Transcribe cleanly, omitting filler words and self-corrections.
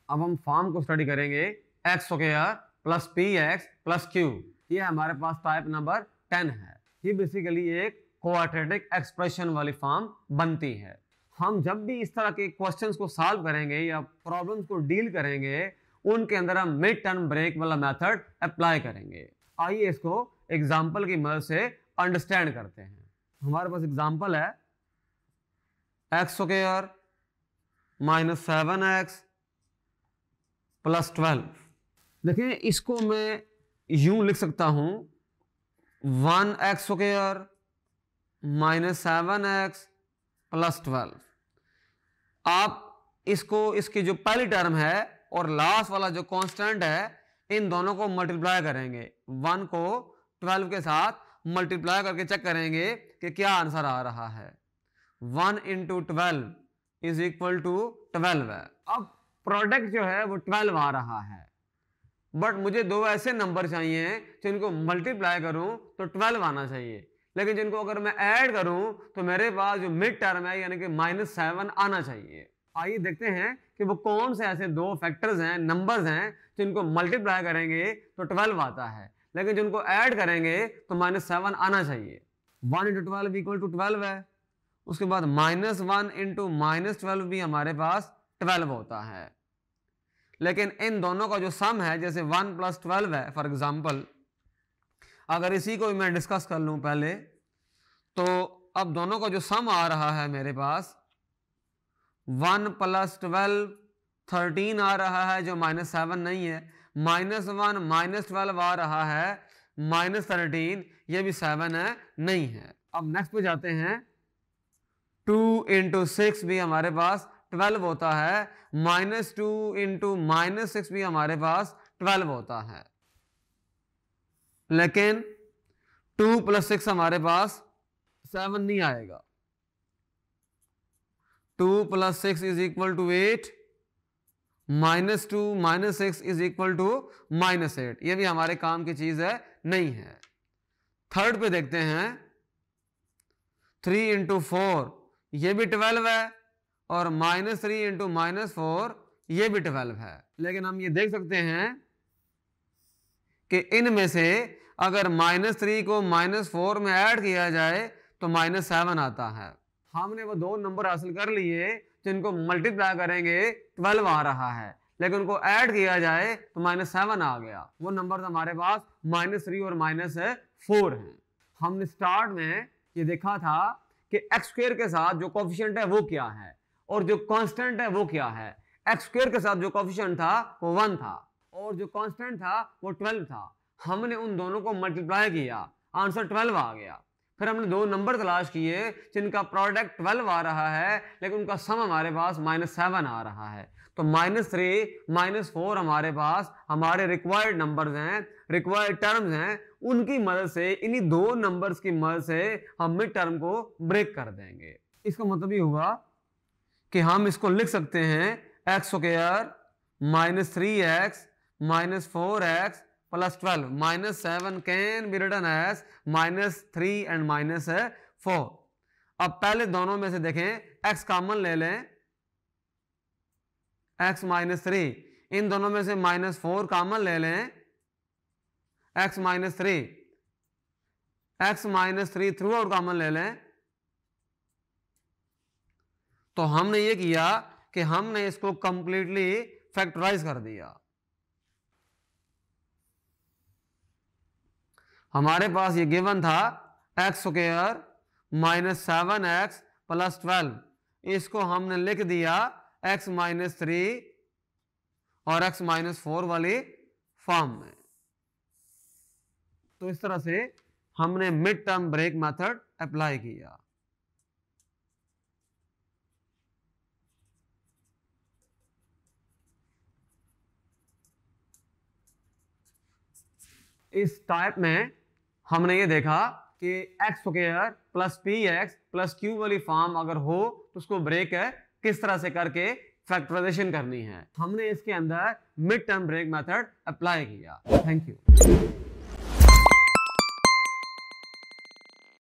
अब हम फॉर्म को स्टडी करेंगे x square plus p x plus Q. ये हमारे पास टाइप नंबर 10 है। ये बेसिकली एक क्वाड्रेटिक एक्सप्रेशन वाली फॉर्म बनती है। हम जब भी इस तरह के क्वेश्चंस को सॉल्व करेंगे या प्रॉब्लम्स को डील करेंगे, उनके अंदर हम मिड टर्म ब्रेक वाला मेथड अप्लाई करेंगे। आइए इसको एग्जांपल की मदद से अंडरस्टैंड करते हैं। हमारे पास एग्जांपल है x square minus 7x plus 12। देखिए इसको मैं यूं लिख सकता हूं 1x square minus 7x plus 12। आप इसको इसकी जो पहली टर्म है और लास्ट वाला जो कांस्टेंट है, इन दोनों को मल्टीप्लाई करेंगे। 1 को 12 के साथ मल्टीप्लाई करके चेक करेंगे कि क्या आंसर आ रहा है। 1 इंटू 12 इज इक्वल टू 12 है। अब प्रोडक्ट जो है वो 12 आ रहा है, बट मुझे दो ऐसे नंबर चाहिए जिनको मल्टीप्लाई करूं तो 12 आना चाहिए, लेकिन जिनको अगर मैं ऐड करूं तो मेरे पास जो मिड टर्म है यानी कि -7 आना चाहिए। आइए देखते हैं कि वो कौन से ऐसे दो फैक्टर्स हैं, नंबर्स हैं, जिनको मल्टीप्लाई करेंगे तो 12 आता है, लेकिन जिनको ऐड करेंगे तो -7 आना चाहिए। 1 इंटू 12 इक्वल टू 12 है। उसके बाद -1 इंटू -12 भी हमारे पास 12 होता है। लेकिन इन दोनों का जो सम है, जैसे 1 प्लस 12 है फॉर एग्जाम्पल, अगर इसी को मैं डिस्कस कर लूं पहले, तो अब दोनों का जो सम आ रहा है मेरे पास 1 प्लस 12 13 आ रहा है, जो -7 नहीं है। -1 -12 आ रहा है, -13 ये भी 7 है, नहीं है। अब नेक्स्ट पे जाते हैं। 2 इंटू 6 भी हमारे पास 12 होता है, -2 इंटू -6 भी हमारे पास 12 होता है, लेकिन 2 प्लस 6 हमारे पास 7 नहीं आएगा। 2 प्लस 6 इज इक्वल टू 8, -2 -6 इज इक्वल टू -8, ये भी हमारे काम की चीज है, नहीं है। थर्ड पे देखते हैं। 3 इंटू 4 ये भी 12 है, और -3 इंटू -4 ये भी 12 है। लेकिन हम ये देख सकते हैं कि इनमें से अगर -3 को -4 में ऐड किया जाए तो -7 आता है। हमने वो दो नंबर हासिल कर लिए जिनको मल्टीप्लाई करेंगे 12 आ रहा है, लेकिन उनको ऐड किया जाए तो -7 आ गया। वो नंबर हमारे पास -3 और -4 हैं। हमने स्टार्ट में ये देखा था कि एक्स स्क्वायर के साथ जो कोफिशिएंट है वो क्या है और जो कांस्टेंट है वो क्या है। एक्स स्क्वायर के साथ जो कोफिशिएंट था वो 1 था और जो कांस्टेंट था वो 12 था। हमने उन दोनों को मल्टीप्लाई किया, आंसर 12 आ गया। फिर हमने दो नंबर तलाश किए जिनका प्रोडक्ट 12 आ रहा है, लेकिन उनका सम हमारे पास -7 आ रहा है। तो -3 -4 हमारे पास हमारे रिक्वायर्ड नंबर्स हैं, रिक्वायर्ड टर्म्स हैं। उनकी मदद से, इन्हीं दो नंबर्स की मदद से हम मिड टर्म को ब्रेक कर देंगे। इसका मतलब ये हुआ कि हम इसको लिख सकते हैं x square -3x -4x plus 12, -7 can be written as -3 and -4। अब पहले दोनों में से देखें, x कॉमन ले लें, x -3, इन दोनों में से -4 कॉमन ले लें, x -3 थ्रू आउट कॉमन ले लें। तो हमने ये किया कि हमने इसको कंप्लीटली फैक्टराइज कर दिया। हमारे पास ये गिवन था एक्स स्क्वायर -7x प्लस 12, इसको हमने लिख दिया x -3 और x -4 वाली फॉर्म में। तो इस तरह से हमने mid term break method apply किया। इस टाइप में हमने ये देखा कि x square plus p x plus q वाली फॉर्म अगर हो तो उसको ब्रेक है किस तरह से करके फैक्टराइजेशन करनी है। हमने इसके अंदर mid term break method apply किया। Thank you.